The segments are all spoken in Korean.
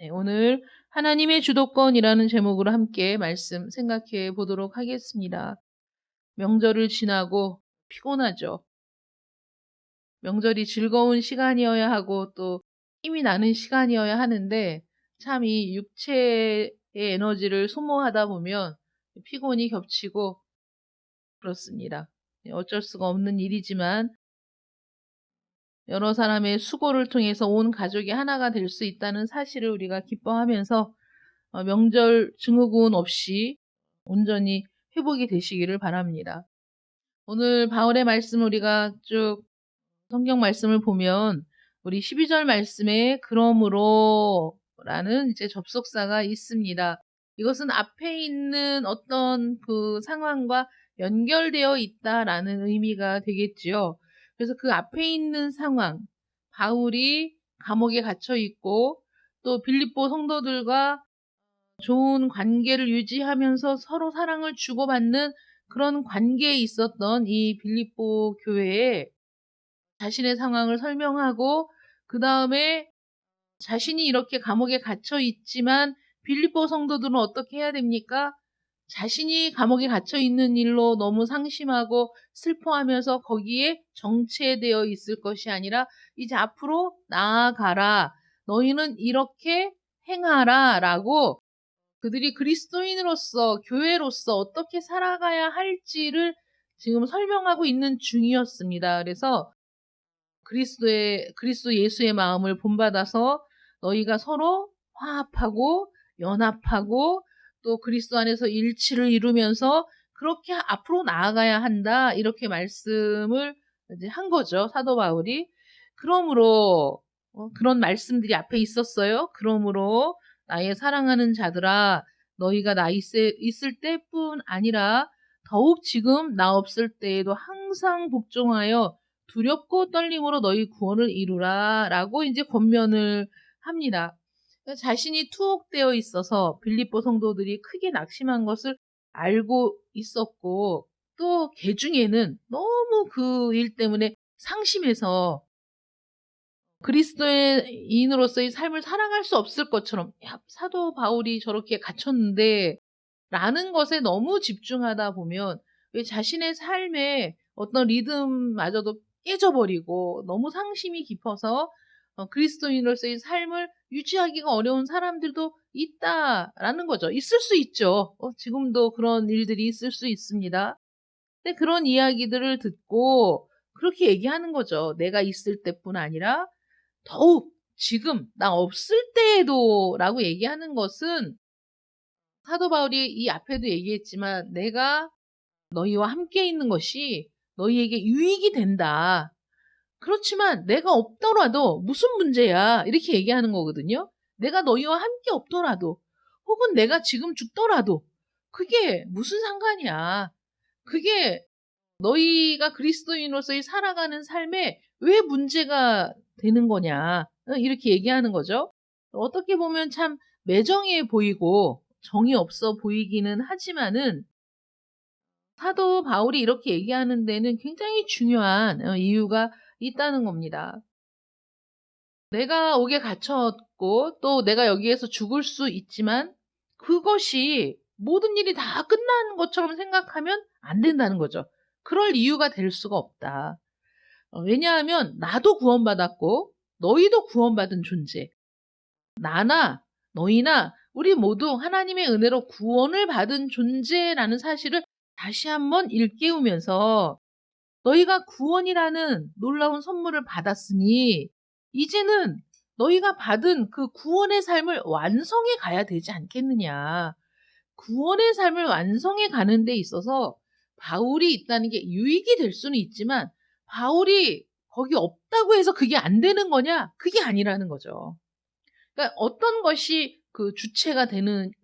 네, 오늘 하나님의 주도권이라는 제목으로 함께 말씀 생각해 보도록 하겠습니다. 명절을 지나고 피곤하죠. 명절이 즐거운 시간이어야 하고 또 힘이 나는 시간이어야 하는데 참 이 육체의 에너지를 소모하다 보면 피곤이 겹치고 그렇습니다. 어쩔 수가 없는 일이지만 여러 사람의 수고를 통해서 온 가족이 하나가 될 수 있다는 사실을 우리가 기뻐하면서 명절 증후군 없이 온전히 회복이 되시기를 바랍니다. 오늘 바울의 말씀 우리가 쭉 성경 말씀을 보면 우리 12절 말씀에 그러므로 라는 이제 접속사가 있습니다. 이것은 앞에 있는 어떤 그 상황과 연결되어 있다라는 의미가 되겠지요. 그래서 그 앞에 있는 상황, 바울이 감옥에 갇혀 있고 또 빌립보 성도들과 좋은 관계를 유지하면서 서로 사랑을 주고받는 그런 관계에 있었던 이 빌립보 교회에 자신의 상황을 설명하고 그 다음에 자신이 이렇게 감옥에 갇혀 있지만 빌립보 성도들은 어떻게 해야 됩니까? 자신이 감옥에 갇혀 있는 일로 너무 상심하고 슬퍼하면서 거기에 정체되어 있을 것이 아니라 이제 앞으로 나아가라. 너희는 이렇게 행하라 라고 그들이 그리스도인으로서 교회로서 어떻게 살아가야 할지를 지금 설명하고 있는 중이었습니다. 그래서 그리스도 예수의 마음을 본받아서 너희가 서로 화합하고 연합하고 또 그리스도 안에서 일치를 이루면서 그렇게 앞으로 나아가야 한다. 이렇게 말씀을 이제 한 거죠. 사도 바울이. 그러므로 그런 말씀들이 앞에 있었어요. 그러므로 나의 사랑하는 자들아 너희가 나 있을 때뿐 아니라 더욱 지금 나 없을 때에도 항상 복종하여 두렵고 떨림으로 너희 구원을 이루라 라고 이제 권면을 합니다. 자신이 투옥되어 있어서 빌립보 성도들이 크게 낙심한 것을 알고 있었고 또 개중에는 너무 그 일 때문에 상심해서 그리스도인으로서의 삶을 살아갈 수 없을 것처럼 야, 사도 바울이 저렇게 갇혔는데 라는 것에 너무 집중하다 보면 왜 자신의 삶에 어떤 리듬마저도 깨져버리고 너무 상심이 깊어서 그리스도인으로서의 삶을 유지하기가 어려운 사람들도 있다라는 거죠. 있을 수 있죠. 지금도 그런 일들이 있을 수 있습니다. 근데 그런 이야기들을 듣고 그렇게 얘기하는 거죠. 내가 있을 때뿐 아니라 더욱 지금 나 없을 때에도 라고 얘기하는 것은 사도 바울이 이 앞에도 얘기했지만 내가 너희와 함께 있는 것이 너희에게 유익이 된다. 그렇지만 내가 없더라도 무슨 문제야 이렇게 얘기하는 거거든요. 내가 너희와 함께 없더라도 혹은 내가 지금 죽더라도 그게 무슨 상관이야. 그게 너희가 그리스도인으로서의 살아가는 삶에 왜 문제가 되는 거냐. 이렇게 얘기하는 거죠. 어떻게 보면 참 매정해 보이고 정이 없어 보이기는 하지만은 사도 바울이 이렇게 얘기하는 데는 굉장히 중요한 이유가 있다는 겁니다. 내가 옥에 갇혔고 또 내가 여기에서 죽을 수 있지만 그것이 모든 일이 다 끝나는 것처럼 생각하면 안 된다는 거죠. 그럴 이유가 될 수가 없다. 왜냐하면 나도 구원받았고 너희도 구원받은 존재. 나나 너희나 우리 모두 하나님의 은혜로 구원을 받은 존재라는 사실을 다시 한번 일깨우면서 너희가 구원이라는 놀라운 선물을 받았으니 이제는 너희가 받은 그 구원의 삶을 완성해 가야 되지 않겠느냐. 구원의 삶을 완성해 가는 데 있어서 바울이 있다는 게 유익이 될 수는 있지만 바울이 거기 없다고 해서 그게 안 되는 거냐? 그게 아니라는 거죠. 그러니까 어떤 것이 그 주체가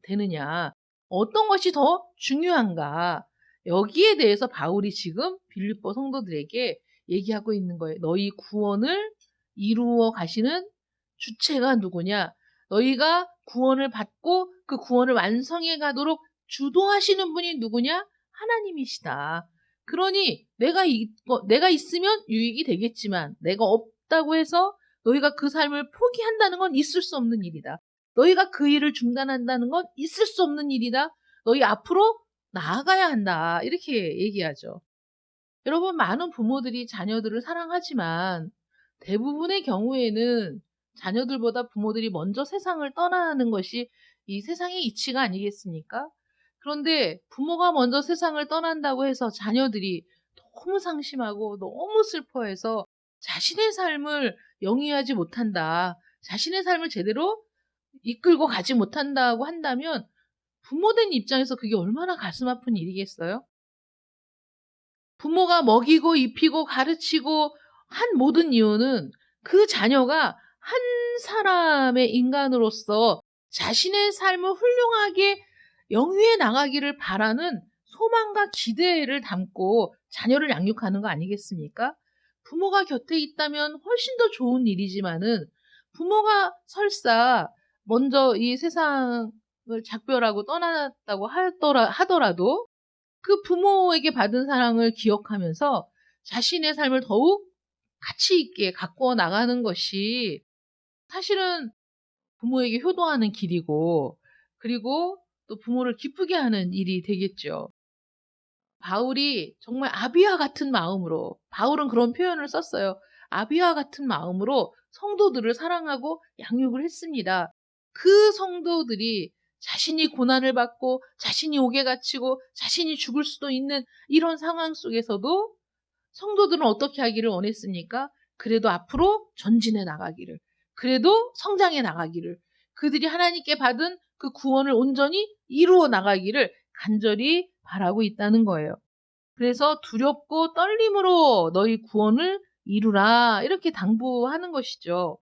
되느냐, 어떤 것이 더 중요한가, 여기에 대해서 바울이 지금 빌립보 성도들에게 얘기하고 있는 거예요. 너희 구원을 이루어 가시는 주체가 누구냐? 너희가 구원을 받고 그 구원을 완성해 가도록 주도하시는 분이 누구냐? 하나님이시다. 그러니 내가 있으면 유익이 되겠지만 내가 없다고 해서 너희가 그 삶을 포기한다는 건 있을 수 없는 일이다. 너희가 그 일을 중단한다는 건 있을 수 없는 일이다. 너희 앞으로 나아가야 한다. 이렇게 얘기하죠. 여러분, 많은 부모들이 자녀들을 사랑하지만 대부분의 경우에는 자녀들보다 부모들이 먼저 세상을 떠나는 것이 이 세상의 이치가 아니겠습니까? 그런데 부모가 먼저 세상을 떠난다고 해서 자녀들이 너무 상심하고 너무 슬퍼해서 자신의 삶을 영위하지 못한다. 자신의 삶을 제대로 이끌고 가지 못한다고 한다면 부모된 입장에서 그게 얼마나 가슴 아픈 일이겠어요? 부모가 먹이고 입히고 가르치고 한 모든 이유는 그 자녀가 한 사람의 인간으로서 자신의 삶을 훌륭하게 영위해 나가기를 바라는 소망과 기대를 담고 자녀를 양육하는 거 아니겠습니까? 부모가 곁에 있다면 훨씬 더 좋은 일이지만은 부모가 설사 먼저 이 세상을 작별하고 떠났다고 하더라도 그 부모에게 받은 사랑을 기억하면서 자신의 삶을 더욱 가치 있게 가꾸어 나가는 것이 사실은 부모에게 효도하는 길이고, 그리고 또 부모를 기쁘게 하는 일이 되겠죠. 바울이 정말 아비와 같은 마음으로, 바울은 그런 표현을 썼어요. 아비와 같은 마음으로 성도들을 사랑하고 양육을 했습니다. 그 성도들이 자신이 고난을 받고 자신이 옥에 갇히고 자신이 죽을 수도 있는 이런 상황 속에서도 성도들은 어떻게 하기를 원했습니까? 그래도 앞으로 전진해 나가기를, 그래도 성장해 나가기를, 그들이 하나님께 받은 그 구원을 온전히 이루어 나가기를 간절히 바라고 있다는 거예요. 그래서 두렵고 떨림으로 너희 구원을 이루라, 이렇게 당부하는 것이죠.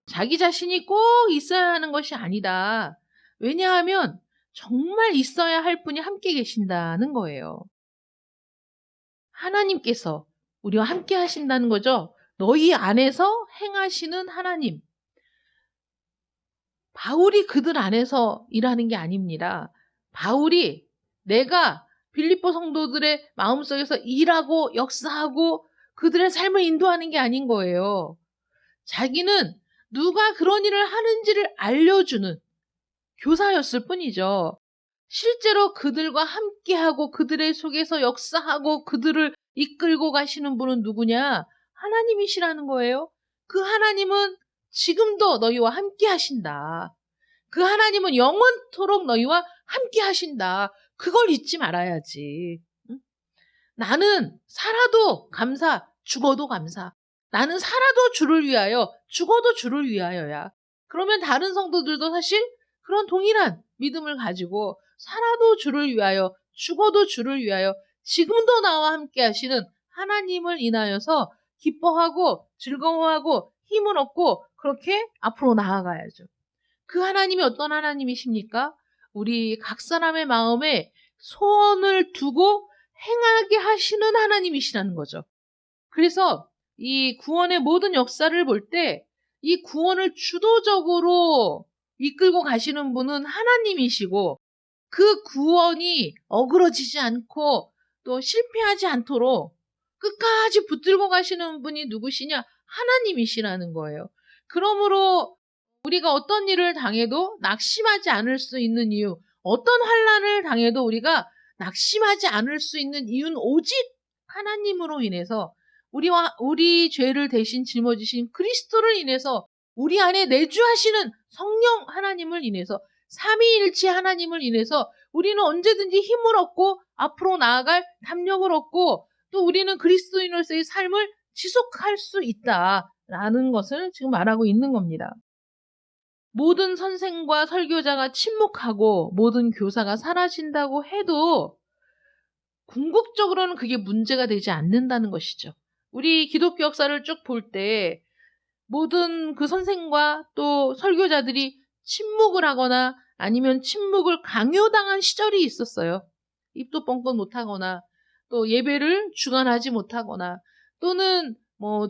자기 자신이 꼭 있어야 하는 것이 아니다. 왜냐하면 정말 있어야 할 분이 함께 계신다는 거예요. 하나님께서 우리와 함께 하신다는 거죠. 너희 안에서 행하시는 하나님. 바울이 그들 안에서 일하는 게 아닙니다. 바울이 내가 빌립보 성도들의 마음속에서 일하고 역사하고 그들의 삶을 인도하는 게 아닌 거예요. 자기는 누가 그런 일을 하는지를 알려주는 교사였을 뿐이죠. 실제로 그들과 함께하고 그들의 속에서 역사하고 그들을 이끌고 가시는 분은 누구냐? 하나님이시라는 거예요. 그 하나님은 지금도 너희와 함께 하신다. 그 하나님은 영원토록 너희와 함께 하신다. 그걸 잊지 말아야지. 응? 나는 살아도 감사, 죽어도 감사. 나는 살아도 주를 위하여, 죽어도 주를 위하여야. 그러면 다른 성도들도 사실 그런 동일한 믿음을 가지고 살아도 주를 위하여, 죽어도 주를 위하여, 지금도 나와 함께 하시는 하나님을 인하여서 기뻐하고 즐거워하고 힘을 얻고 그렇게 앞으로 나아가야죠. 그 하나님이 어떤 하나님이십니까? 우리 각 사람의 마음에 소원을 두고 행하게 하시는 하나님이시라는 거죠. 그래서 이 구원의 모든 역사를 볼 때 이 구원을 주도적으로 이끌고 가시는 분은 하나님이시고, 그 구원이 어그러지지 않고 또 실패하지 않도록 끝까지 붙들고 가시는 분이 누구시냐? 하나님이시라는 거예요. 그러므로 우리가 어떤 일을 당해도 낙심하지 않을 수 있는 이유, 어떤 환난을 당해도 우리가 낙심하지 않을 수 있는 이유는 오직 하나님으로 인해서, 우리 죄를 대신 짊어지신 그리스도를 인해서, 우리 안에 내주하시는 성령 하나님을 인해서, 삼위일체 하나님을 인해서 우리는 언제든지 힘을 얻고 앞으로 나아갈 담력을 얻고 또 우리는 그리스도인으로서의 삶을 지속할 수 있다라는 것을 지금 말하고 있는 겁니다. 모든 선생과 설교자가 침묵하고 모든 교사가 사라진다고 해도 궁극적으로는 그게 문제가 되지 않는다는 것이죠. 우리 기독교 역사를 쭉 볼 때 모든 그 선생과 또 설교자들이 침묵을 하거나 아니면 침묵을 강요당한 시절이 있었어요. 입도 뻥끗 못하거나 또 예배를 주관하지 못하거나 또는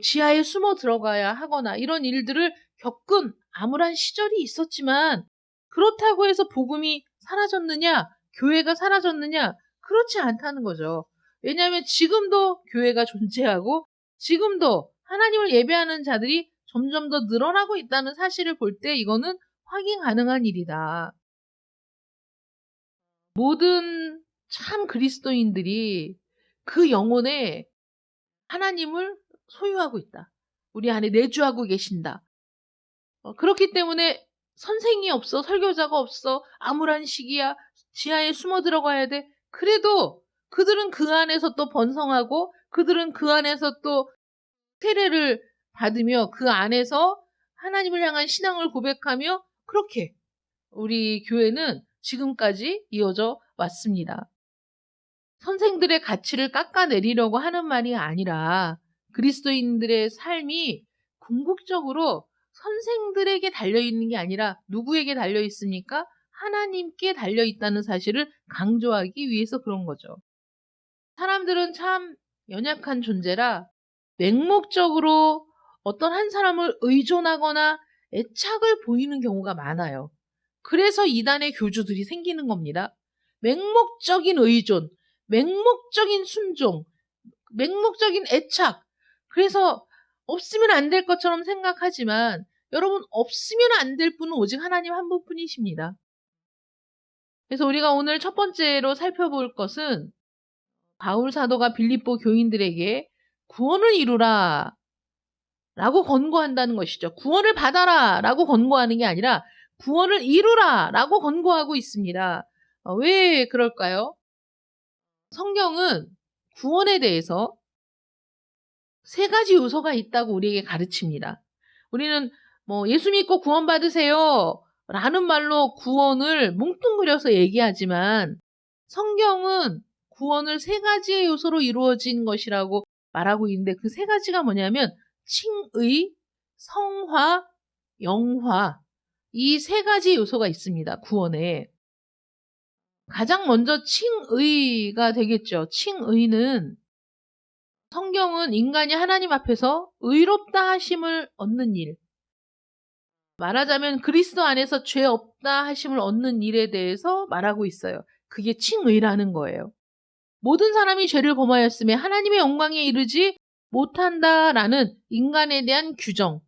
지하에 숨어 들어가야 하거나 이런 일들을 겪은 암울한 시절이 있었지만, 그렇다고 해서 복음이 사라졌느냐, 교회가 사라졌느냐, 그렇지 않다는 거죠. 왜냐하면 지금도 교회가 존재하고 지금도 하나님을 예배하는 자들이 점점 더 늘어나고 있다는 사실을 볼 때 이거는 확인 가능한 일이다. 모든 참 그리스도인들이 그 영혼에 하나님을 소유하고 있다. 우리 안에 내주하고 계신다. 그렇기 때문에 선생이 없어, 설교자가 없어, 암울한 시기야, 지하에 숨어 들어가야 돼. 그래도 그들은 그 안에서 또 번성하고 그들은 그 안에서 또 세례를 받으며 그 안에서 하나님을 향한 신앙을 고백하며 그렇게 우리 교회는 지금까지 이어져 왔습니다. 선생들의 가치를 깎아내리려고 하는 말이 아니라 그리스도인들의 삶이 궁극적으로 선생들에게 달려있는 게 아니라 누구에게 달려있습니까? 하나님께 달려있다는 사실을 강조하기 위해서 그런 거죠. 사람들은 참 연약한 존재라 맹목적으로 어떤 한 사람을 의존하거나 애착을 보이는 경우가 많아요. 그래서 이단의 교주들이 생기는 겁니다. 맹목적인 의존, 맹목적인 순종, 맹목적인 애착. 그래서 없으면 안 될 것처럼 생각하지만 여러분 없으면 안 될 분은 오직 하나님 한 분뿐이십니다. 그래서 우리가 오늘 첫 번째로 살펴볼 것은 바울 사도가 빌립보 교인들에게 구원을 이루라 라고 권고한다는 것이죠. 구원을 받아라 라고 권고하는 게 아니라 구원을 이루라 라고 권고하고 있습니다. 왜 그럴까요? 성경은 구원에 대해서 세 가지 요소가 있다고 우리에게 가르칩니다. 우리는 예수 믿고 구원 받으세요 라는 말로 구원을 뭉뚱그려서 얘기하지만 성경은 구원을 세 가지의 요소로 이루어진 것이라고 말하고 있는데 그 세 가지가 뭐냐면 칭의, 성화, 영화 이 세 가지 요소가 있습니다. 구원에. 가장 먼저 칭의가 되겠죠. 칭의는 성경은 인간이 하나님 앞에서 의롭다 하심을 얻는 일, 말하자면 그리스도 안에서 죄 없다 하심을 얻는 일에 대해서 말하고 있어요. 그게 칭의라는 거예요. 모든 사람이 죄를 범하였음에 하나님의 영광에 이르지 못한다라는 인간에 대한 규정.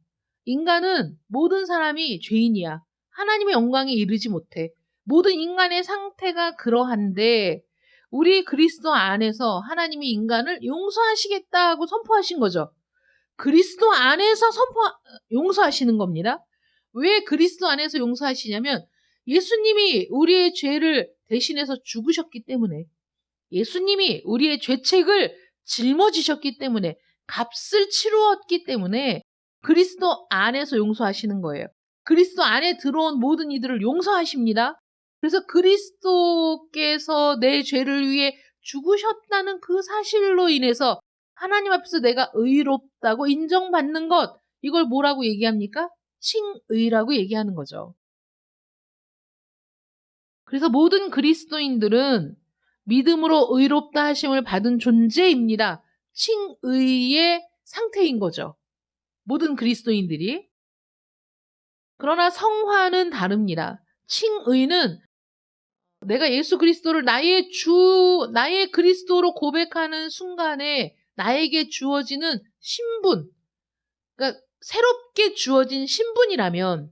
인간은 모든 사람이 죄인이야. 하나님의 영광에 이르지 못해. 모든 인간의 상태가 그러한데 우리 그리스도 안에서 하나님이 인간을 용서하시겠다고 선포하신 거죠. 그리스도 안에서 용서하시는 겁니다. 왜 그리스도 안에서 용서하시냐면 예수님이 우리의 죄를 대신해서 죽으셨기 때문에 예수님이 우리의 죄책을 짊어지셨기 때문에 값을 치루었기 때문에 그리스도 안에서 용서하시는 거예요. 그리스도 안에 들어온 모든 이들을 용서하십니다. 그래서 그리스도께서 내 죄를 위해 죽으셨다는 그 사실로 인해서 하나님 앞에서 내가 의롭다고 인정받는 것, 이걸 뭐라고 얘기합니까? 칭의라고 얘기하는 거죠. 그래서 모든 그리스도인들은 믿음으로 의롭다 하심을 받은 존재입니다. 칭의의 상태인 거죠. 모든 그리스도인들이. 그러나 성화는 다릅니다. 칭의는 내가 예수 그리스도를 나의 나의 그리스도로 고백하는 순간에 나에게 주어지는 신분, 그러니까 새롭게 주어진 신분이라면,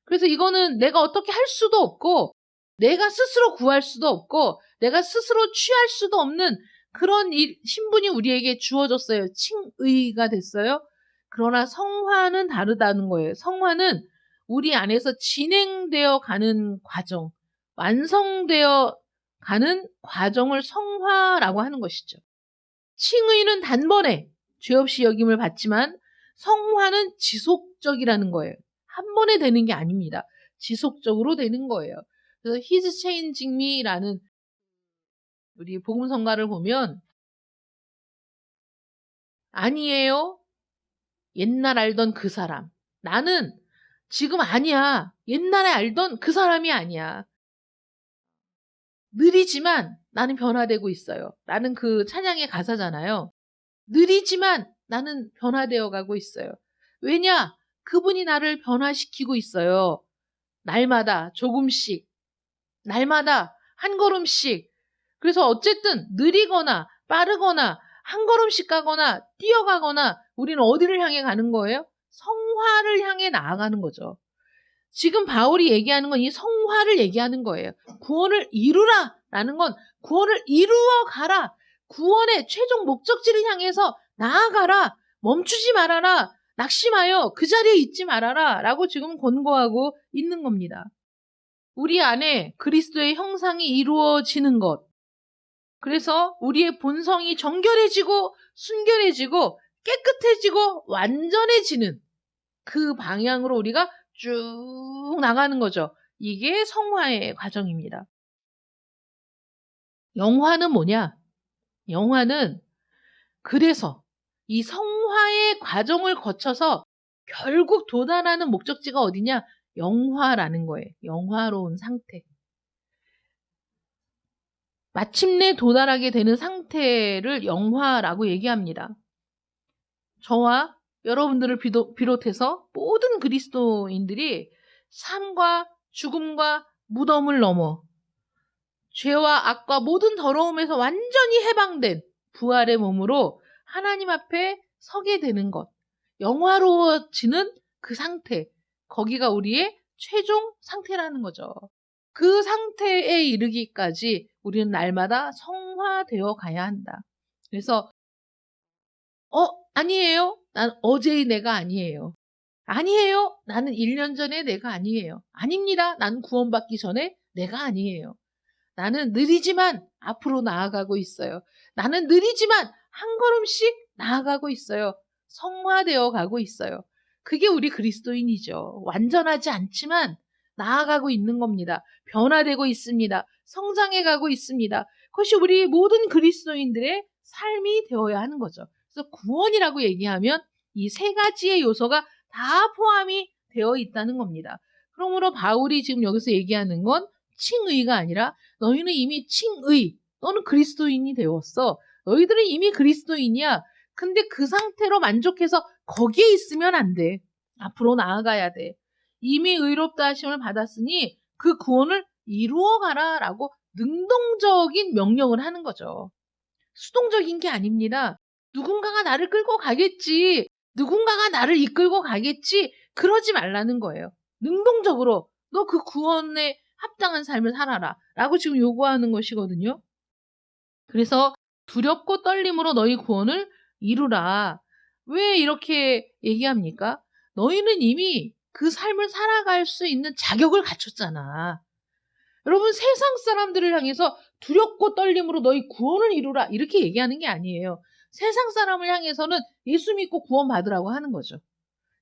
그래서 이거는 내가 어떻게 할 수도 없고 내가 스스로 구할 수도 없고 내가 스스로 취할 수도 없는 그런 신분이 우리에게 주어졌어요. 칭의가 됐어요. 그러나 성화는 다르다는 거예요. 성화는 우리 안에서 진행되어 가는 과정, 완성되어 가는 과정을 성화라고 하는 것이죠. 칭의는 단번에 죄 없이 여김을 받지만 성화는 지속적이라는 거예요. 한 번에 되는 게 아닙니다. 지속적으로 되는 거예요. 그래서 He's changing me라는 우리 복음성가를 보면 아니에요. 옛날 알던 그 사람. 나는 지금 아니야. 옛날에 알던 그 사람이 아니야. 느리지만 나는 변화되고 있어요. 라는 그 찬양의 가사잖아요. 느리지만 나는 변화되어 가고 있어요. 왜냐? 그분이 나를 변화시키고 있어요. 날마다 조금씩, 날마다 한 걸음씩. 그래서 어쨌든 느리거나 빠르거나 한 걸음씩 가거나 뛰어가거나 우리는 어디를 향해 가는 거예요? 성화를 향해 나아가는 거죠. 지금 바울이 얘기하는 건 이 성화를 얘기하는 거예요. 구원을 이루라 라는 건 구원을 이루어 가라. 구원의 최종 목적지를 향해서 나아가라. 멈추지 말아라. 낙심하여 그 자리에 있지 말아라 라고 지금 권고하고 있는 겁니다. 우리 안에 그리스도의 형상이 이루어지는 것. 그래서 우리의 본성이 정결해지고 순결해지고 깨끗해지고 완전해지는 그 방향으로 우리가 쭉 나가는 거죠. 이게 성화의 과정입니다. 영화는 뭐냐? 영화는 그래서 이 성화의 과정을 거쳐서 결국 도달하는 목적지가 어디냐? 영화라는 거예요. 영화로운 상태. 마침내 도달하게 되는 상태를 영화라고 얘기합니다. 저와 여러분들을 비롯해서 모든 그리스도인들이 삶과 죽음과 무덤을 넘어 죄와 악과 모든 더러움에서 완전히 해방된 부활의 몸으로 하나님 앞에 서게 되는 것, 영화로워지는 그 상태, 거기가 우리의 최종 상태라는 거죠. 그 상태에 이르기까지 우리는 날마다 성화되어 가야 한다. 그래서 아니에요. 난 어제의 내가 아니에요. 아니에요. 나는 1년 전의 내가 아니에요. 아닙니다. 나는 구원받기 전에 내가 아니에요. 나는 느리지만 앞으로 나아가고 있어요. 나는 느리지만 한 걸음씩 나아가고 있어요. 성화되어 가고 있어요. 그게 우리 그리스도인이죠. 완전하지 않지만 나아가고 있는 겁니다. 변화되고 있습니다. 성장해 가고 있습니다. 그것이 우리 모든 그리스도인들의 삶이 되어야 하는 거죠. 그래서 구원이라고 얘기하면 이 세 가지의 요소가 다 포함이 되어 있다는 겁니다. 그러므로 바울이 지금 여기서 얘기하는 건 칭의가 아니라 너희는 이미 칭의, 너는 그리스도인이 되었어. 너희들은 이미 그리스도인이야. 근데 그 상태로 만족해서 거기에 있으면 안 돼. 앞으로 나아가야 돼. 이미 의롭다 하심을 받았으니 그 구원을 이루어 가라라고 능동적인 명령을 하는 거죠. 수동적인 게 아닙니다. 누군가가 나를 끌고 가겠지. 누군가가 나를 이끌고 가겠지. 그러지 말라는 거예요. 능동적으로 너 그 구원에 합당한 삶을 살아라 라고 지금 요구하는 것이거든요. 그래서 두렵고 떨림으로 너희 구원을 이루라. 왜 이렇게 얘기합니까? 너희는 이미 그 삶을 살아갈 수 있는 자격을 갖췄잖아. 여러분, 세상 사람들을 향해서 두렵고 떨림으로 너희 구원을 이루라 이렇게 얘기하는 게 아니에요. 세상 사람을 향해서는 예수 믿고 구원 받으라고 하는 거죠.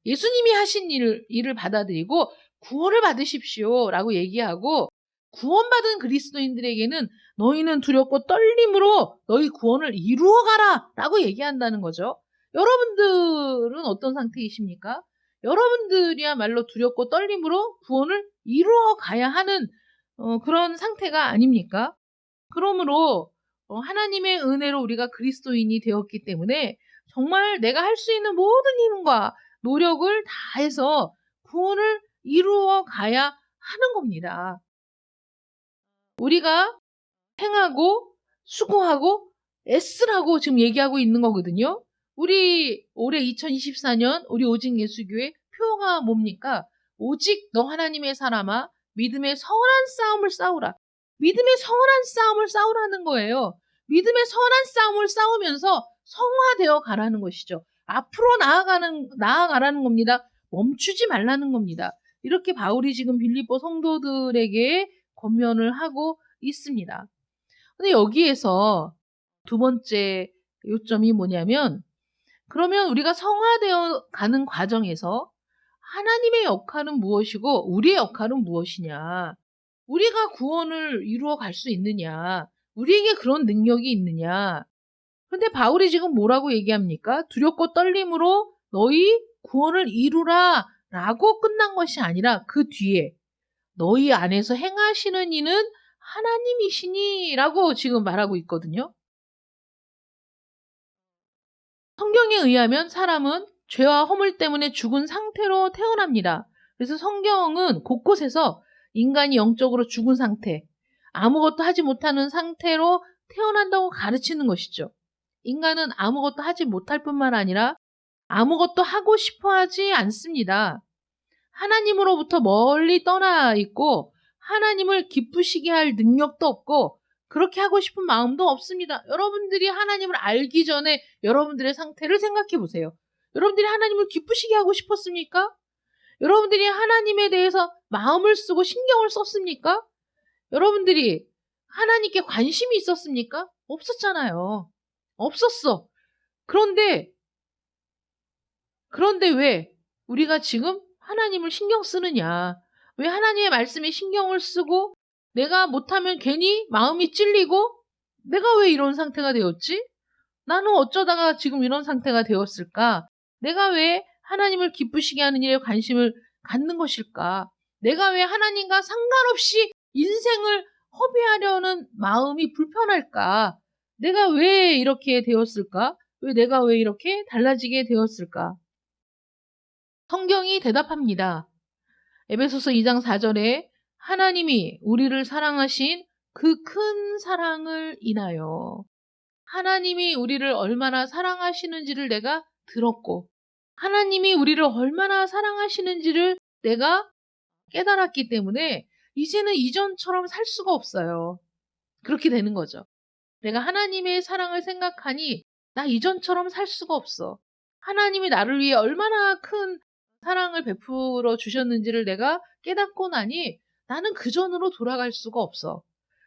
예수님이 하신 일을 받아들이고 구원을 받으십시오 라고 얘기하고, 구원받은 그리스도인들에게는 너희는 두렵고 떨림으로 너희 구원을 이루어가라 라고 얘기한다는 거죠. 여러분들은 어떤 상태이십니까? 여러분들이야말로 두렵고 떨림으로 구원을 이루어 가야 하는 그런 상태가 아닙니까? 그러므로 하나님의 은혜로 우리가 그리스도인이 되었기 때문에 정말 내가 할 수 있는 모든 힘과 노력을 다해서 구원을 이루어 가야 하는 겁니다. 우리가 행하고 수고하고 애쓰라고 지금 얘기하고 있는 거거든요. 우리 올해 2024년 우리 오직 예수교회 표어가 뭡니까? 오직 너 하나님의 사람아 믿음의 선한 싸움을 싸우라. 믿음의 선한 싸움을 싸우라는 거예요. 믿음의 선한 싸움을 싸우면서 성화되어 가라는 것이죠. 앞으로 나아가라는 겁니다. 멈추지 말라는 겁니다. 이렇게 바울이 지금 빌립보 성도들에게 권면을 하고 있습니다. 근데 여기에서 두 번째 요점이 뭐냐면, 그러면 우리가 성화되어 가는 과정에서 하나님의 역할은 무엇이고 우리의 역할은 무엇이냐? 우리가 구원을 이루어 갈 수 있느냐? 우리에게 그런 능력이 있느냐? 근데 바울이 지금 뭐라고 얘기합니까? 두렵고 떨림으로 너희 구원을 이루라 라고 끝난 것이 아니라 그 뒤에 너희 안에서 행하시는 이는 하나님이시니 라고 지금 말하고 있거든요. 성경에 의하면 사람은 죄와 허물 때문에 죽은 상태로 태어납니다. 그래서 성경은 곳곳에서 인간이 영적으로 죽은 상태, 아무것도 하지 못하는 상태로 태어난다고 가르치는 것이죠. 인간은 아무것도 하지 못할 뿐만 아니라 아무것도 하고 싶어 하지 않습니다. 하나님으로부터 멀리 떠나 있고 하나님을 기쁘시게 할 능력도 없고 그렇게 하고 싶은 마음도 없습니다. 여러분들이 하나님을 알기 전에 여러분들의 상태를 생각해 보세요. 여러분들이 하나님을 기쁘시게 하고 싶었습니까? 여러분들이 하나님에 대해서 마음을 쓰고 신경을 썼습니까? 여러분들이 하나님께 관심이 있었습니까? 없었잖아요. 없었어. 그런데 왜 우리가 지금 하나님을 신경 쓰느냐? 왜 하나님의 말씀에 신경을 쓰고 내가 못하면 괜히 마음이 찔리고 내가 왜 이런 상태가 되었지? 나는 어쩌다가 지금 이런 상태가 되었을까? 내가 왜 하나님을 기쁘시게 하는 일에 관심을 갖는 것일까? 내가 왜 하나님과 상관없이 인생을 허비하려는 마음이 불편할까? 내가 왜 이렇게 되었을까? 내가 왜 이렇게 달라지게 되었을까? 성경이 대답합니다. 에베소서 2장 4절에 하나님이 우리를 사랑하신 그 큰 사랑을 인하여 하나님이 우리를 얼마나 사랑하시는지를 내가 들었고 하나님이 우리를 얼마나 사랑하시는지를 내가 깨달았기 때문에 이제는 이전처럼 살 수가 없어요. 그렇게 되는 거죠. 내가 하나님의 사랑을 생각하니 나 이전처럼 살 수가 없어. 하나님이 나를 위해 얼마나 큰 사랑을 베풀어 주셨는지를 내가 깨닫고 나니 나는 그전으로 돌아갈 수가 없어.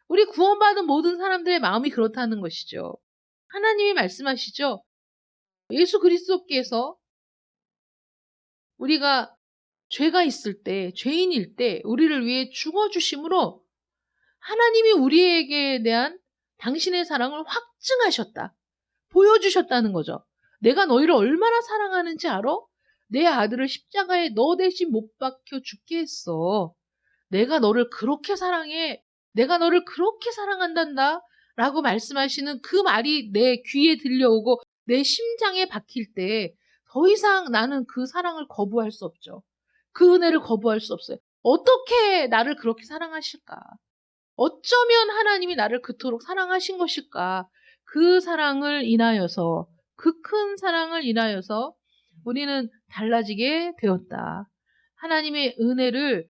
우리 구원받은 모든 사람들의 마음이 그렇다는 것이죠. 하나님이 말씀하시죠. 예수 그리스도께서 우리가 죄가 있을 때, 죄인일 때 우리를 위해 죽어주심으로 하나님이 우리에게 대한 당신의 사랑을 확증하셨다. 보여주셨다는 거죠. 내가 너희를 얼마나 사랑하는지 알아? 내 아들을 십자가에 너 대신 못 박혀 죽게 했어. 내가 너를 그렇게 사랑해. 내가 너를 그렇게 사랑한단다. 라고 말씀하시는 그 말이 내 귀에 들려오고 내 심장에 박힐 때 더 이상 나는 그 사랑을 거부할 수 없죠. 그 은혜를 거부할 수 없어요. 어떻게 나를 그렇게 사랑하실까? 어쩌면 하나님이 나를 그토록 사랑하신 것일까? 그 사랑을 인하여서, 그 큰 사랑을 인하여서 우리는 달라지게 되었다. 하나님의 은혜를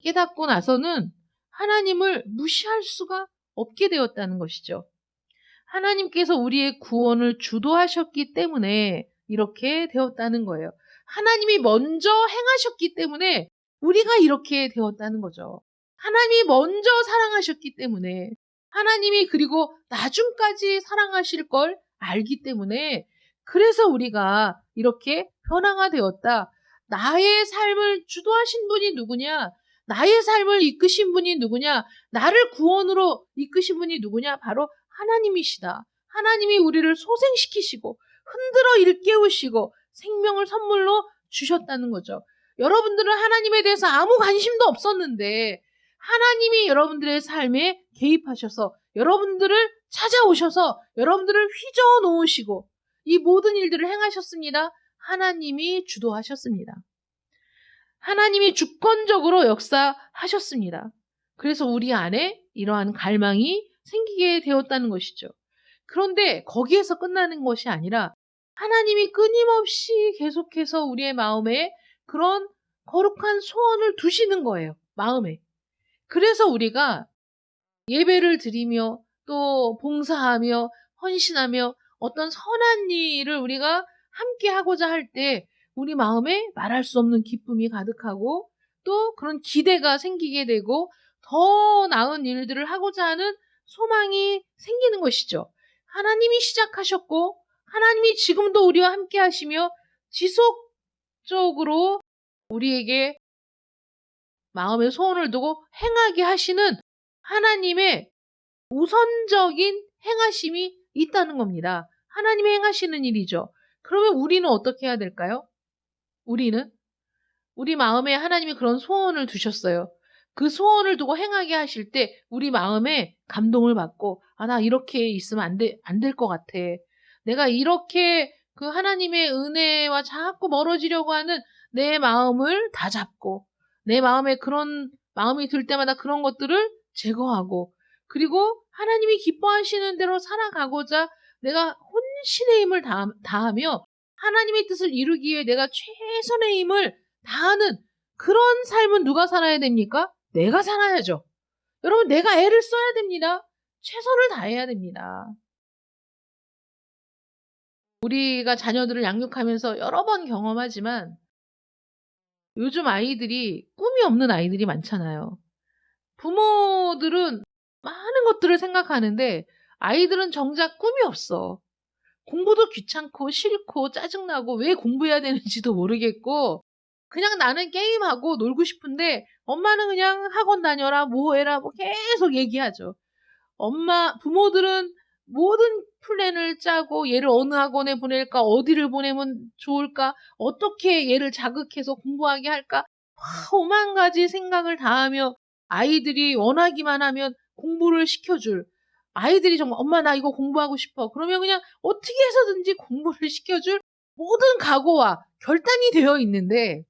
깨닫고 나서는 하나님을 무시할 수가 없게 되었다는 것이죠. 하나님께서 우리의 구원을 주도하셨기 때문에 이렇게 되었다는 거예요. 하나님이 먼저 행하셨기 때문에 우리가 이렇게 되었다는 거죠. 하나님이 먼저 사랑하셨기 때문에 하나님이 그리고 나중까지 사랑하실 걸 알기 때문에 그래서 우리가 이렇게 변화가 되었다. 나의 삶을 주도하신 분이 누구냐? 나의 삶을 이끄신 분이 누구냐? 나를 구원으로 이끄신 분이 누구냐? 바로 하나님이시다. 하나님이 우리를 소생시키시고 흔들어 일깨우시고 생명을 선물로 주셨다는 거죠. 여러분들은 하나님에 대해서 아무 관심도 없었는데 하나님이 여러분들의 삶에 개입하셔서 여러분들을 찾아오셔서 여러분들을 휘저어 놓으시고 이 모든 일들을 행하셨습니다. 하나님이 주도하셨습니다. 하나님이 주권적으로 역사하셨습니다. 그래서 우리 안에 이러한 갈망이 생기게 되었다는 것이죠. 그런데 거기에서 끝나는 것이 아니라 하나님이 끊임없이 계속해서 우리의 마음에 그런 거룩한 소원을 두시는 거예요. 마음에. 그래서 우리가 예배를 드리며 또 봉사하며 헌신하며 어떤 선한 일을 우리가 함께 하고자 할 때 우리 마음에 말할 수 없는 기쁨이 가득하고 또 그런 기대가 생기게 되고 더 나은 일들을 하고자 하는 소망이 생기는 것이죠. 하나님이 시작하셨고 하나님이 지금도 우리와 함께 하시며 지속적으로 우리에게 마음의 소원을 두고 행하게 하시는 하나님의 우선적인 행하심이 있다는 겁니다. 하나님이 행하시는 일이죠. 그러면 우리는 어떻게 해야 될까요? 우리 마음에 하나님이 그런 소원을 두셨어요. 그 소원을 두고 행하게 하실 때 우리 마음에 감동을 받고 나 이렇게 있으면 안 될 것 같아. 내가 이렇게 그 하나님의 은혜와 자꾸 멀어지려고 하는 내 마음을 다 잡고 내 마음에 그런 마음이 들 때마다 그런 것들을 제거하고 그리고 하나님이 기뻐하시는 대로 살아가고자 내가 혼신의 힘을 다하며 하나님의 뜻을 이루기 위해 내가 최선의 힘을 다하는 그런 삶은 누가 살아야 됩니까? 내가 살아야죠. 여러분, 내가 애를 써야 됩니다. 최선을 다해야 됩니다. 우리가 자녀들을 양육하면서 여러 번 경험하지만 요즘 아이들이 꿈이 없는 아이들이 많잖아요. 부모들은 많은 것들을 생각하는데 아이들은 정작 꿈이 없어. 공부도 귀찮고 싫고 짜증나고 왜 공부해야 되는지도 모르겠고 그냥 나는 게임하고 놀고 싶은데 엄마는 그냥 학원 다녀라 뭐 해라 뭐 계속 얘기하죠. 부모들은 모든 플랜을 짜고 얘를 어느 학원에 보낼까, 어디를 보내면 좋을까, 어떻게 얘를 자극해서 공부하게 할까, 오만 가지 생각을 다 하며 아이들이 원하기만 하면 공부를 시켜줄. 아이들이 정말 엄마 나 이거 공부하고 싶어. 그러면 그냥 어떻게 해서든지 공부를 시켜줄 모든 각오와 결단이 되어 있는데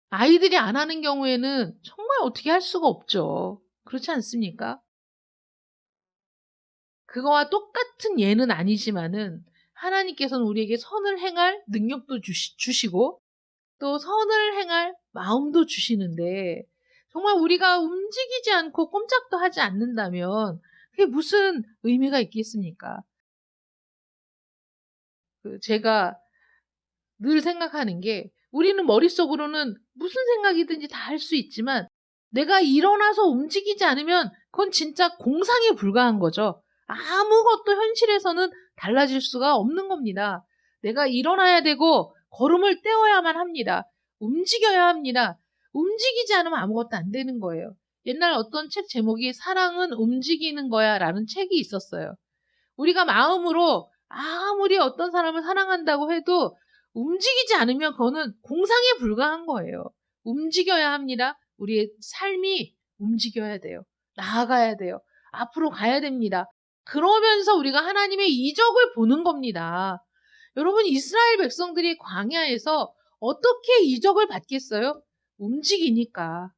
아이들이 안 하는 경우에는 정말 어떻게 할 수가 없죠. 그렇지 않습니까? 그거와 똑같은 예는 아니지만은 하나님께서는 우리에게 선을 행할 능력도 주시고 또 선을 행할 마음도 주시는데 정말 우리가 움직이지 않고 꼼짝도 하지 않는다면 그게 무슨 의미가 있겠습니까? 제가 늘 생각하는 게 우리는 머릿속으로는 무슨 생각이든지 다 할 수 있지만 내가 일어나서 움직이지 않으면 그건 진짜 공상에 불과한 거죠. 아무것도 현실에서는 달라질 수가 없는 겁니다. 내가 일어나야 되고 걸음을 떼어야만 합니다. 움직여야 합니다. 움직이지 않으면 아무것도 안 되는 거예요. 옛날 어떤 책 제목이 사랑은 움직이는 거야 라는 책이 있었어요. 우리가 마음으로 아무리 어떤 사람을 사랑한다고 해도 움직이지 않으면 그거는 공상에 불과한 거예요. 움직여야 합니다. 우리의 삶이 움직여야 돼요. 나아가야 돼요. 앞으로 가야 됩니다. 그러면서 우리가 하나님의 이적을 보는 겁니다. 여러분, 이스라엘 백성들이 광야에서 어떻게 이적을 받겠어요? 움직이니까.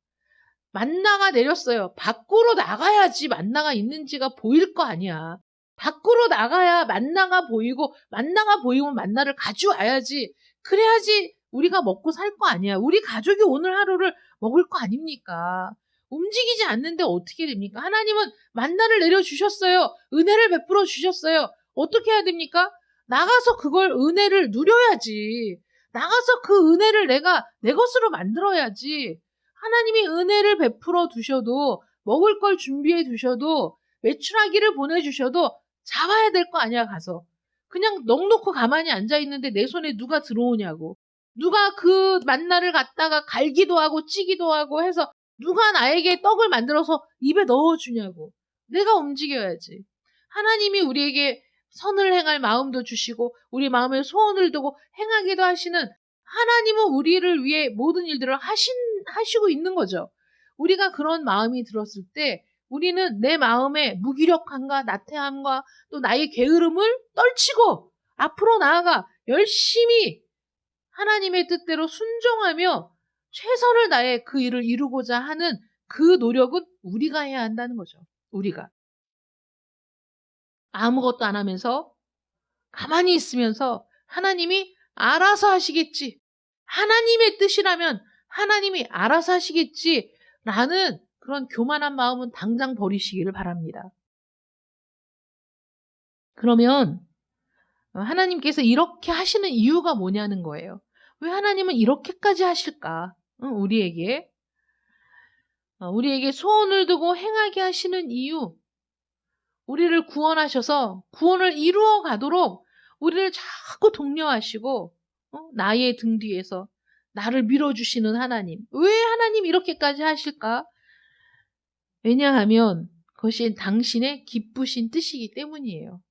만나가 내렸어요. 밖으로 나가야지 만나가 있는지가 보일 거 아니야. 밖으로 나가야 만나가 보이고 만나가 보이면 만나를 가져와야지. 그래야지 우리가 먹고 살 거 아니야. 우리 가족이 오늘 하루를 먹을 거 아닙니까? 움직이지 않는데 어떻게 됩니까? 하나님은 만나를 내려주셨어요. 은혜를 베풀어 주셨어요. 어떻게 해야 됩니까? 나가서 그걸 은혜를 누려야지. 나가서 그 은혜를 내가 내 것으로 만들어야지. 하나님이 은혜를 베풀어 두셔도 먹을 걸 준비해 두셔도 외출하기를 보내주셔도 잡아야 될 거 아니야 가서. 그냥 넋놓고 가만히 앉아있는데 내 손에 누가 들어오냐고. 누가 그 만나를 갖다가 갈기도 하고 찌기도 하고 해서 누가 나에게 떡을 만들어서 입에 넣어주냐고. 내가 움직여야지. 하나님이 우리에게 선을 행할 마음도 주시고 우리 마음에 소원을 두고 행하기도 하시는 하나님은 우리를 위해 모든 일들을 하시고 있는 거죠. 우리가 그런 마음이 들었을 때 우리는 내 마음의 무기력함과 나태함과 또 나의 게으름을 떨치고 앞으로 나아가 열심히 하나님의 뜻대로 순종하며 최선을 다해 그 일을 이루고자 하는 그 노력은 우리가 해야 한다는 거죠. 우리가. 아무것도 안 하면서 가만히 있으면서 하나님이 알아서 하시겠지. 하나님의 뜻이라면 하나님이 알아서 하시겠지. 라는 그런 교만한 마음은 당장 버리시기를 바랍니다. 그러면 하나님께서 이렇게 하시는 이유가 뭐냐는 거예요. 왜 하나님은 이렇게까지 하실까? 우리에게 소원을 두고 행하게 하시는 이유. 우리를 구원하셔서 구원을 이루어 가도록 우리를 자꾸 독려하시고 나의 등 뒤에서 나를 밀어주시는 하나님. 왜 하나님 이렇게까지 하실까? 왜냐하면 그것이 당신의 기쁘신 뜻이기 때문이에요.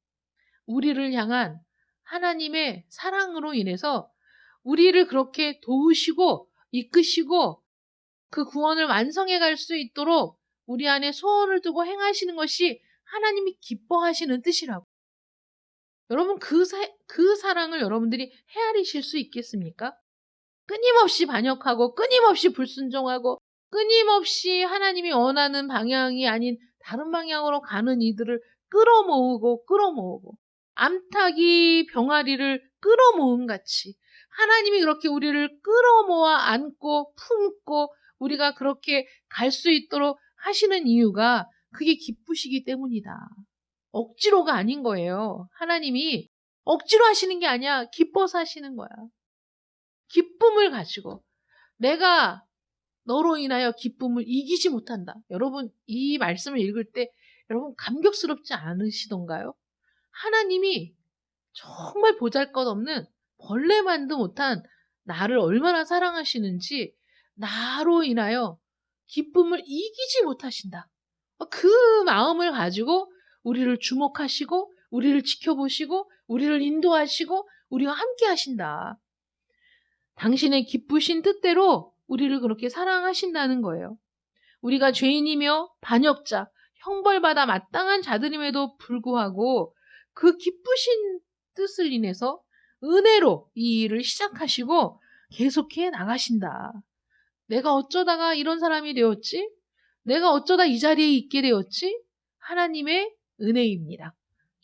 우리를 향한 하나님의 사랑으로 인해서 우리를 그렇게 도우시고 이끄시고 그 구원을 완성해 갈 수 있도록 우리 안에 소원을 두고 행하시는 것이 하나님이 기뻐하시는 뜻이라고. 여러분 그 사랑을 여러분들이 헤아리실 수 있겠습니까? 끊임없이 반역하고 끊임없이 불순종하고 끊임없이 하나님이 원하는 방향이 아닌 다른 방향으로 가는 이들을 끌어모으고 암탉이 병아리를 끌어모은 같이 하나님이 그렇게 우리를 끌어모아 안고 품고 우리가 그렇게 갈 수 있도록 하시는 이유가 그게 기쁘시기 때문이다. 억지로가 아닌 거예요. 하나님이 억지로 하시는 게 아니야. 기뻐서 하시는 거야. 기쁨을 가지고 내가 너로 인하여 기쁨을 이기지 못한다. 여러분 이 말씀을 읽을 때 여러분 감격스럽지 않으시던가요? 하나님이 정말 보잘것없는 벌레만도 못한 나를 얼마나 사랑하시는지 나로 인하여 기쁨을 이기지 못하신다. 그 마음을 가지고 우리를 주목하시고 우리를 지켜보시고 우리를 인도하시고 우리와 함께 하신다. 당신의 기쁘신 뜻대로 우리를 그렇게 사랑하신다는 거예요. 우리가 죄인이며 반역자, 형벌받아 마땅한 자들임에도 불구하고 그 기쁘신 뜻을 인해서 은혜로 이 일을 시작하시고 계속해 나가신다. 내가 어쩌다가 이런 사람이 되었지? 내가 어쩌다 이 자리에 있게 되었지? 하나님의 은혜입니다.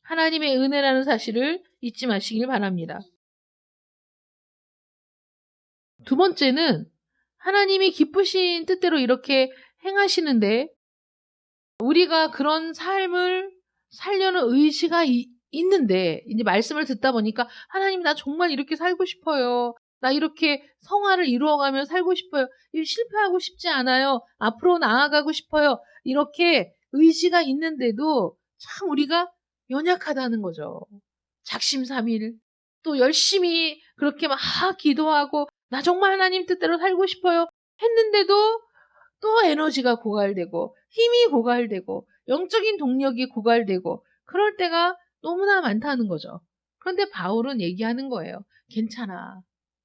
하나님의 은혜라는 사실을 잊지 마시길 바랍니다. 두 번째는 하나님이 기쁘신 뜻대로 이렇게 행하시는데 우리가 그런 삶을 살려는 의지가 있는데 이제 말씀을 듣다 보니까 하나님 나 정말 이렇게 살고 싶어요. 나 이렇게 성화를 이루어가며 살고 싶어요. 실패하고 싶지 않아요. 앞으로 나아가고 싶어요. 이렇게 의지가 있는데도 참 우리가 연약하다는 거죠. 작심삼일 또 열심히 그렇게 막 기도하고 나 정말 하나님 뜻대로 살고 싶어요 했는데도 또 에너지가 고갈되고 힘이 고갈되고 영적인 동력이 고갈되고 그럴 때가 너무나 많다는 거죠. 그런데 바울은 얘기하는 거예요. 괜찮아.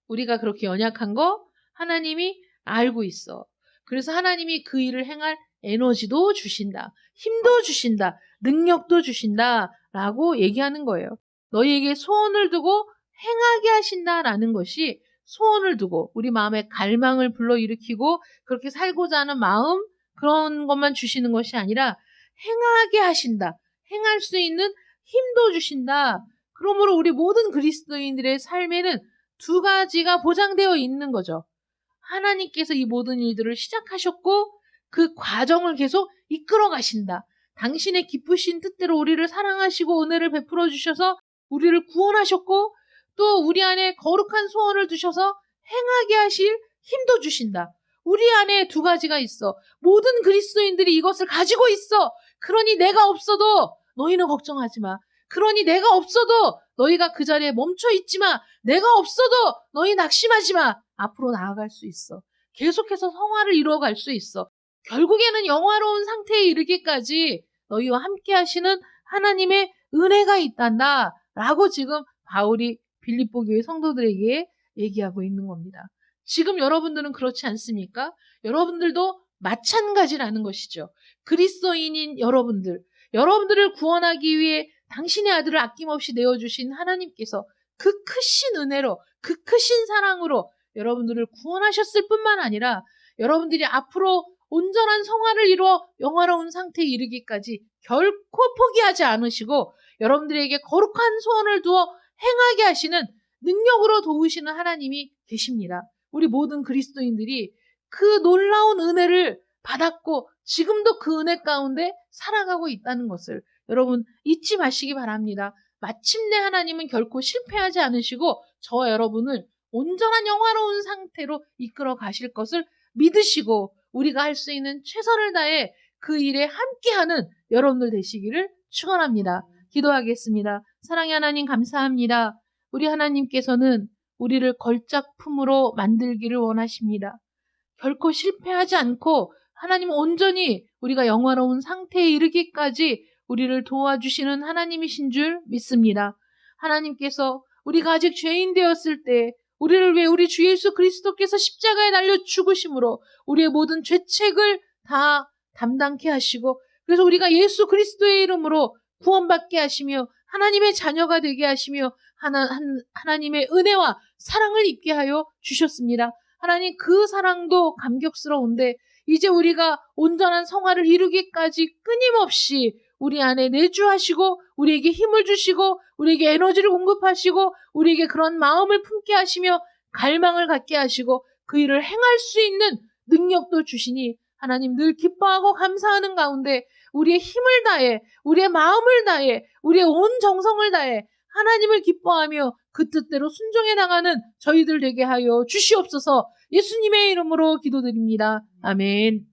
우리가 그렇게 연약한 거 하나님이 알고 있어. 그래서 하나님이 그 일을 행할 에너지도 주신다. 힘도 주신다. 능력도 주신다. 라고 얘기하는 거예요. 너희에게 소원을 두고 행하게 하신다라는 것이 소원을 두고 우리 마음에 갈망을 불러일으키고 그렇게 살고자 하는 마음 그런 것만 주시는 것이 아니라 행하게 하신다. 행할 수 있는 힘도 주신다. 그러므로 우리 모든 그리스도인들의 삶에는 두 가지가 보장되어 있는 거죠. 하나님께서 이 모든 일들을 시작하셨고 그 과정을 계속 이끌어 가신다. 당신의 기쁘신 뜻대로 우리를 사랑하시고 은혜를 베풀어 주셔서 우리를 구원하셨고 또 우리 안에 거룩한 소원을 두셔서 행하게 하실 힘도 주신다. 우리 안에 두 가지가 있어. 모든 그리스도인들이 이것을 가지고 있어. 그러니 내가 없어도 너희는 걱정하지 마. 그러니 내가 없어도 너희가 그 자리에 멈춰 있지 마. 내가 없어도 너희 낙심하지 마. 앞으로 나아갈 수 있어. 계속해서 성화를 이루어갈 수 있어. 결국에는 영화로운 상태에 이르기까지 너희와 함께 하시는 하나님의 은혜가 있단다. 라고 지금 바울이 빌립보 교회 성도들에게 얘기하고 있는 겁니다. 지금 여러분들은 그렇지 않습니까? 여러분들도 마찬가지라는 것이죠. 그리스도인인 여러분들을 구원하기 위해 당신의 아들을 아낌없이 내어주신 하나님께서 그 크신 은혜로, 그 크신 사랑으로 여러분들을 구원하셨을 뿐만 아니라 여러분들이 앞으로 온전한 성화를 이루어 영화로운 상태에 이르기까지 결코 포기하지 않으시고 여러분들에게 거룩한 소원을 두어 행하게 하시는 능력으로 도우시는 하나님이 계십니다. 우리 모든 그리스도인들이 그 놀라운 은혜를 받았고 지금도 그 은혜 가운데 살아가고 있다는 것을 여러분 잊지 마시기 바랍니다. 마침내 하나님은 결코 실패하지 않으시고 저와 여러분을 온전한 영화로운 상태로 이끌어 가실 것을 믿으시고 우리가 할 수 있는 최선을 다해 그 일에 함께하는 여러분들 되시기를 축원합니다. 기도하겠습니다. 사랑의 하나님 감사합니다. 우리 하나님께서는 우리를 걸작품으로 만들기를 원하십니다. 결코 실패하지 않고 하나님 온전히 우리가 영화로운 상태에 이르기까지 우리를 도와주시는 하나님이신 줄 믿습니다. 하나님께서 우리가 아직 죄인 되었을 때 우리를 위해 우리 주 예수 그리스도께서 십자가에 달려 죽으심으로 우리의 모든 죄책을 다 담당케 하시고 그래서 우리가 예수 그리스도의 이름으로 구원받게 하시며 하나님의 자녀가 되게 하시며 하나님의 은혜와 사랑을 입게 하여 주셨습니다. 하나님 그 사랑도 감격스러운데 이제 우리가 온전한 성화를 이루기까지 끊임없이 우리 안에 내주하시고 우리에게 힘을 주시고 우리에게 에너지를 공급하시고 우리에게 그런 마음을 품게 하시며 갈망을 갖게 하시고 그 일을 행할 수 있는 능력도 주시니 하나님 늘 기뻐하고 감사하는 가운데 우리의 힘을 다해, 우리의 마음을 다해, 우리의 온 정성을 다해 하나님을 기뻐하며 그 뜻대로 순종해 나가는 저희들 되게 하여 주시옵소서. 예수님의 이름으로 기도드립니다. 아멘.